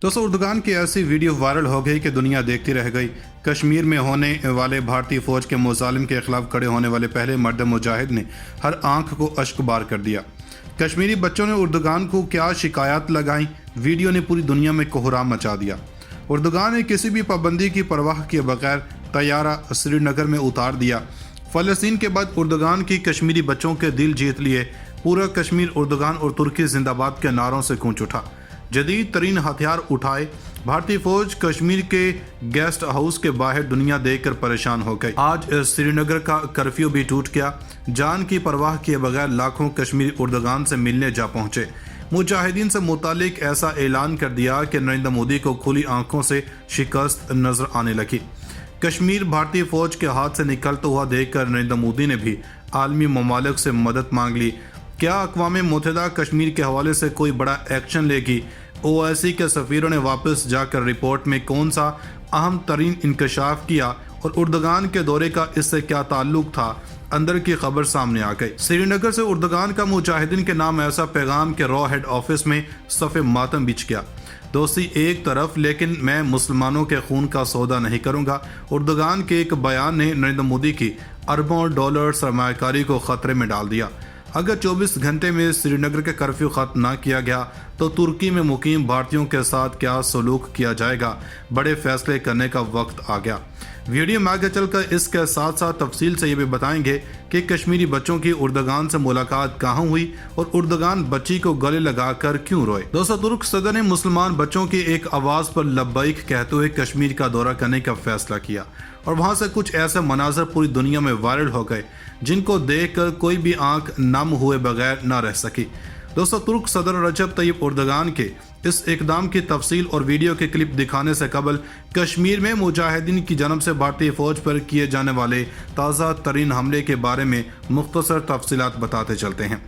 दोस्तों उर्दुगान की ऐसी वीडियो वायरल हो गई कि दुनिया देखती रह गई। कश्मीर में होने वाले भारतीय फौज के मुजालिम के खिलाफ खड़े होने वाले पहले मर्द मुजाहिद ने हर आंख को अश्कबार कर दिया। कश्मीरी बच्चों ने उर्दुगान को क्या शिकायत लगाई, वीडियो ने पूरी दुनिया में कोहराम मचा दिया। उर्दुगान ने किसी भी पाबंदी की परवाह किए बगैर तैयारा श्रीनगर में उतार दिया। फ़लस्तीन के बाद उर्दुगान की कश्मीरी बच्चों के दिल जीत लिए। पूरा कश्मीर उर्दुगान और तुर्की जिंदाबाद के नारों से गूंज उठा। जदीद तरीन हथियार उठाए भारतीय फौज कश्मीर के गेस्ट हाउस के बाहर दुनिया देखकर परेशान हो गई। आज श्रीनगर का कर्फ्यू भी टूट गया। जान की परवाह किए बगैर लाखों कश्मीरी उर्दुगान से मिलने जा पहुंचे। मुजाहिदीन से मुतालिक ऐसा ऐलान कर दिया कि नरेंद्र मोदी को खुली आंखों से शिकस्त नजर आने लगी। कश्मीर भारतीय फौज के हाथ से निकलता हुआ देखकर नरेंद्र मोदी ने भी आलमी ममालिक से मदद मांग ली। क्या अक़वाम मुत्तहिदा कश्मीर के हवाले से कोई बड़ा एक्शन लेगी? ओआईसी के सफ़ीरों ने वापस जाकर रिपोर्ट में कौन सा अहम तरीन इंकशाफ किया और उर्दुगान के दौरे का इससे क्या ताल्लुक था? अंदर की खबर सामने आ गई। श्रीनगर से उर्दुगान का मुजाहिदीन के नाम ऐसा पैगाम के रॉ हेड ऑफिस में सफ़े मातम बिछ गया। दोस्ती एक तरफ, लेकिन मैं मुसलमानों के खून का सौदा नहीं करूंगा। उर्दुगान के एक बयान ने नरेंद्र मोदी की अरबों डॉलर सरमायाकारी को खतरे में डाल दिया। अगर 24 घंटे में श्रीनगर के कर्फ्यू खत्म ना किया गया तो तुर्की में मुकीम भारतीयों के साथ क्या सलूक किया जाएगा? बड़े फैसले करने का वक्त आ गया। वीडियो में आगे चलकर इसके साथ साथ तफसील से ये भी बताएंगे कि कश्मीरी बच्चों की उर्दुगान से मुलाकात कहाँ हुई और उर्दुगान बच्ची को गले लगाकर क्यों रोए। दोस्तों, तुर्क सदर ने मुसलमान बच्चों की एक आवाज़ पर लब्बैक कहते हुए कश्मीर का दौरा करने का फैसला किया और वहाँ से कुछ ऐसे मनाजर पूरी दुनिया में वायरल हो गए जिनको देखकर कोई भी आंख नम हुए बगैर न रह सकी। दोस्तों, तुर्क सदर रजब तय्यब उर्दुगान के इस इकदाम की तफसील और वीडियो के क्लिप दिखाने से कबल कश्मीर में मुजाहिदीन की जानब से भारतीय फौज पर किए जाने वाले ताज़ा तरीन हमले के बारे में मुख्तसर तफसीलात बताते चलते हैं।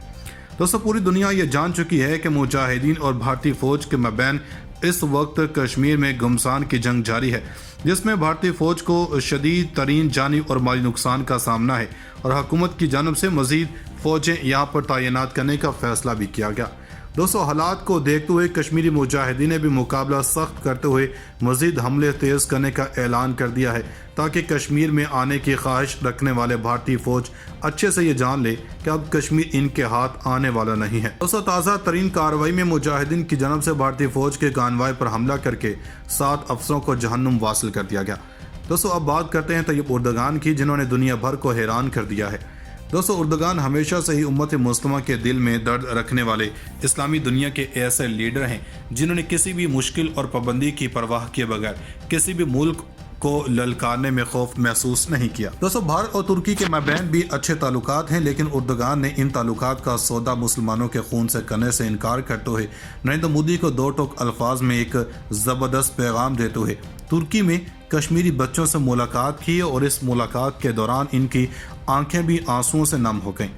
दोस्तों, पूरी दुनिया ये जान चुकी है कि मुजाहिदीन और भारतीय फौज के मबैन इस वक्त कश्मीर में घमसान की जंग जारी है, जिसमें भारतीय फौज को शदीद तरीन जानी और माली नुकसान का सामना है और हुकूमत की जानब से मजीद फौजें यहाँ पर तैनात करने का फैसला भी किया गया। दोस्तों, हालात को देखते हुए कश्मीरी मुजाहिदीन ने भी मुकाबला सख्त करते हुए मजीद हमले तेज़ करने का ऐलान कर दिया है, ताकि कश्मीर में आने की ख्वाहिश रखने वाले भारतीय फौज अच्छे से ये जान ले कि अब कश्मीर इनके हाथ आने वाला नहीं है। दोस्तों, ताज़ा तरीन कार्रवाई में मुजाहिदीन की जानब से भारतीय फौज के कानवाई पर हमला करके 7 अफसरों को जहन्नुम वासिल कर दिया गया। दोस्तों, अब बात करते हैं तय्यब उर्दुगान की, जिन्होंने दुनिया भर को हैरान कर दिया है। दोस्तों, उर्दुगान हमेशा से ही उम्मत मुस्लिमा के दिल में दर्द रखने वाले इस्लामी दुनिया के ऐसे लीडर हैं जिन्होंने किसी भी मुश्किल और पाबंदी की परवाह किए बगैर किसी भी मुल्क को ललकारने में खौफ महसूस नहीं किया। दोस्तों, भारत और तुर्की के मबैन भी अच्छे ताल्लुकात हैं, लेकिन उर्दुगान ने इन ताल्लुकात का सौदा मुसलमानों के खून से करने से इनकार करते हुए नरेंद्र मोदी को दो टोक अल्फाज में एक ज़बरदस्त पैगाम देते हुए तुर्की में कश्मीरी बच्चों से मुलाकात की और इस मुलाकात के दौरान इनकी आंखें भी आंसुओं से नम हो गईं।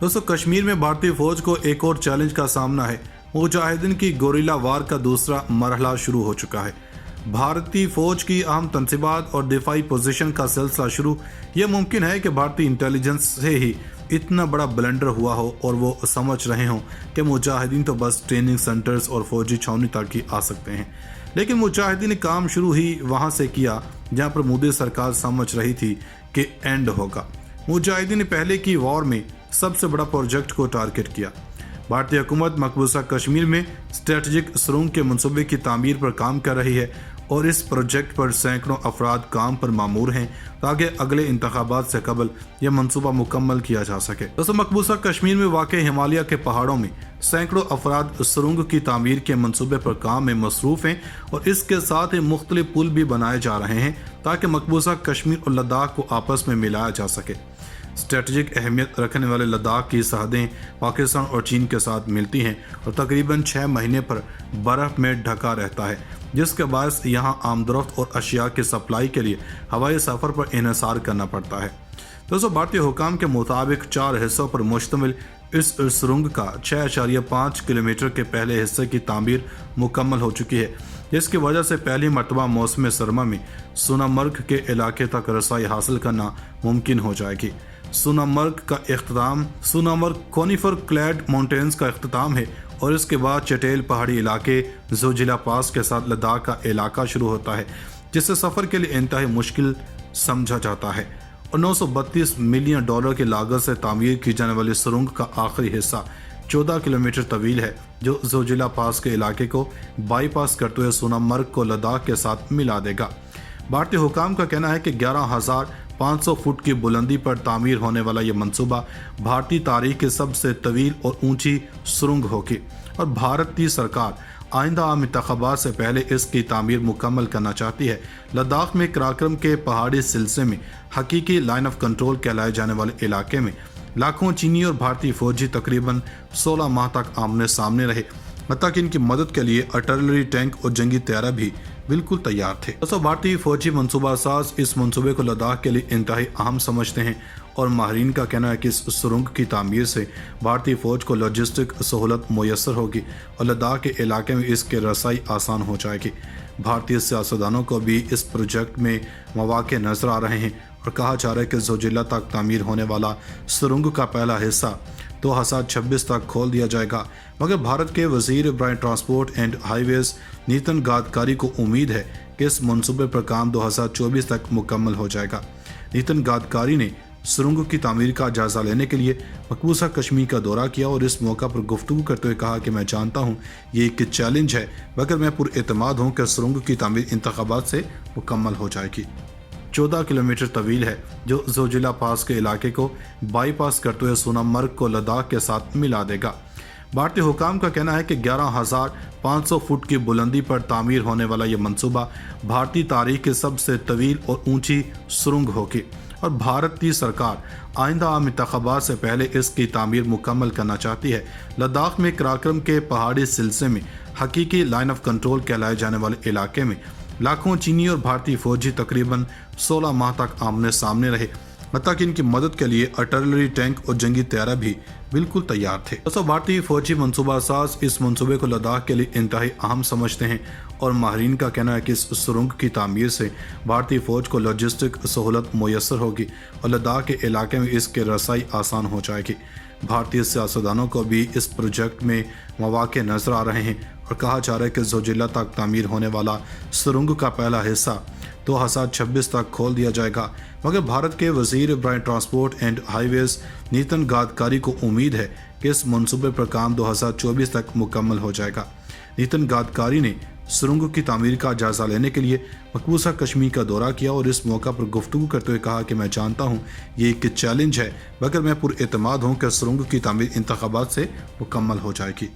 दोस्तों, कश्मीर में भारतीय फौज को एक और चैलेंज का सामना है। मुजाहिदीन की गोरिल्ला वार का दूसरा मरहला शुरू हो चुका है। भारतीय फौज की अहम तनसीबात और दिफाई पोजीशन का सिलसिला शुरू। यह मुमकिन है कि भारतीय इंटेलिजेंस से ही इतना बड़ा ब्लंडर हुआ हो और वो समझ रहे हों कि मुजाहिदीन तो बस ट्रेनिंग सेंटर्स और फौजी छावनी तक ही आ सकते हैं। लेकिन मुजाहिदीन ने काम शुरू ही वहाँ से किया जहाँ पर मोदी सरकार समझ रही थी कि एंड होगा। मुजाहिदीन ने पहले की वॉर में सबसे बड़ा प्रोजेक्ट को टारगेट किया। भारतीय हुकूमत मकबूजा कश्मीर में स्ट्रेटजिक सुरंग के मंसूबे की तामीर पर काम कर रही है और इस प्रोजेक्ट पर सैकड़ों अफराद काम पर मामूर हैं ताकि अगले इंतखाबात से कबल यह मंसूबा मुकम्मल किया जा सके। दोस्तों, मकबूजा कश्मीर में वाक़ हिमालय के पहाड़ों में सैकड़ों अफराद सुरंग की तामीर के मंसूबे पर काम में मसरूफ़ हैं और इसके साथ ही मुख्तलिफ पुल भी बनाए जा रहे हैं ताकि मकबूजा कश्मीर और लद्दाख को आपस में मिलाया जा सके। स्ट्रेटजिक अहमियत रखने वाले लद्दाख की सरहदें पाकिस्तान और चीन के साथ मिलती हैं और तकरीबन 6 महीने पर बर्फ़ में ढका रहता है, जिसके बायस यहाँ आमदरफ्त और अशिया की सप्लाई के लिए हवाई सफ़र पर इन्हिसार करना पड़ता है। दोस्तों, भारतीय हुकाम के मुताबिक 4 हिस्सों पर मुश्तमिल इस सुरंग का 6.5 किलोमीटर के पहले हिस्से की तामीर मुकम्मल हो चुकी है, जिसकी वजह से पहली मरतबा मौसम सरमा में सोनामर्ग के इलाके तक रसाई हासिल करना मुमकिन हो जाएगी। सोनामर्ग कोनीफर क्लैड माउंटेन्स का इख्तिताम है और इसके बाद चटेल पहाड़ी इलाके जोजिला पास के साथ लद्दाख का इलाका शुरू होता है, जिसे सफ़र के लिए इंतहाई मुश्किल समझा जाता है। और 932 मिलियन डॉलर की लागत से तामीर की जाने वाली सुरंग का आखिरी हिस्सा 14 किलोमीटर तवील है, जो जोजिला पास के इलाके को बाईपास करते हुए सोनमर्ग को लद्दाख के साथ मिला देगा। भारतीय हुकाम का कहना है कि 11,500 फुट की बुलंदी पर तामीर होने वाला यह मंसूबा भारतीय तारीख की सबसे तवील और ऊंची सुरंग होगी और भारतीय सरकार आइंदा आम इंतखाबात से पहले इसकी तामीर मुकम्मल करना चाहती है। लद्दाख में कराक्रम के पहाड़ी सिलसिले में हकीकी लाइन ऑफ कंट्रोल कहलाए जाने वाले इलाके में लाखों चीनी और भारतीय फौजी तकरीबन 16 माह तक आमने सामने रहे, हत्ता कि इनकी मदद के लिए आर्टिलरी टैंक और जंगी तैयारा भी बिल्कुल तैयार थे। दोस्तों, भारतीय फौजी मंसूबा साज इस मंसूबे को लद्दाख के लिए इंतहाई अहम समझते हैं और माहिरीन का कहना है कि इस सुरंग की तामीर से भारतीय फौज को लॉजिस्टिक सहूलत मुयसर होगी और लद्दाख के इलाके में इसकी रसाई आसान हो जाएगी। भारतीय सियासतदानों को भी इस प्रोजेक्ट में मौक़े नजर आ रहे हैं और कहा जा रहा है कि जोजिला तक तामीर होने वाला सुरंग का पहला हिस्सा 2026 तक खोल दिया जाएगा, मगर भारत के वजीर बराए transport and highways Nitin Gadkari को उम्मीद है कि इस मंसूबे पर काम 2024 तक मुकम्मल हो जाएगा। नितिन गडकरी ने सुरंग की तामीर का जायजा लेने के लिए मकबूजा कश्मीर का दौरा किया और इस मौका पर गुफ्तगू करते हुए कहा कि मैं जानता हूँ ये एक चैलेंज है, मगर मैं पुरएतमाद हूँ कि सुरंग की तामीर इंतखाबात से मुकम्मल हो जाएगी। 14 किलोमीटर तवील है, जो जोजिला पास के इलाके को बाईपास करते हुए सोनमर्ग को लद्दाख के साथ मिला देगा। भारतीय हुकाम का कहना है कि 11,500 फुट की बुलंदी पर तामीर होने वाला यह मंसूबा भारतीय तारीख की सबसे तवील और ऊंची सुरंग होगी और भारतीय सरकार आइंदा आम इंतखाबात से पहले इसकी तामीर मुकम्मल करना चाहती है। लद्दाख में कराक्रम के पहाड़ी सिलसिले में हकीकी लाइन ऑफ कंट्रोल कहलाए जाने वाले इलाके में लाखों चीनी और भारतीय फौजी तकरीबन 16 माह तक आमने सामने रहे, हत्ता कि इनकी मदद के लिए आर्टिलरी टैंक और जंगी तैयारा भी बिल्कुल तैयार थे। दोस्तों, भारतीय फौजी मंसूबा साज इस मंसूबे को लद्दाख के लिए इंतहाई अहम समझते हैं और माहिरीन का कहना है कि इस सुरंग की तामीर से भारतीय फौज को लॉजिस्टिक सहूलत मुयसर होगी और लद्दाख के इलाके में इसकी रसाई आसान हो जाएगी। भारतीय सियासतदानों को भी इस प्रोजेक्ट में मौक़े नजर आ रहे हैं और कहा जा रहा है कि जोजिला तक तामीर होने वाला सुरंग का पहला हिस्सा 2026 तक खोल दिया जाएगा, मगर भारत के वजीर बराए transport and highways Nitin Gadkari को उम्मीद है कि इस मंसूबे पर काम 2024 तक मुकम्मल हो जाएगा। नितिन गडकरी ने सुरंग की तामीर का जायजा लेने के लिए मकबूजा कश्मीर का दौरा किया और इस मौका पर गुफ्तगू करते हुए कहा कि मैं जानता हूँ ये एक चैलेंज है, मगर मैं पुरएतमाद हूँ कि सुरंग की तामीर इंतखाबात से मुकम्मल हो जाएगी।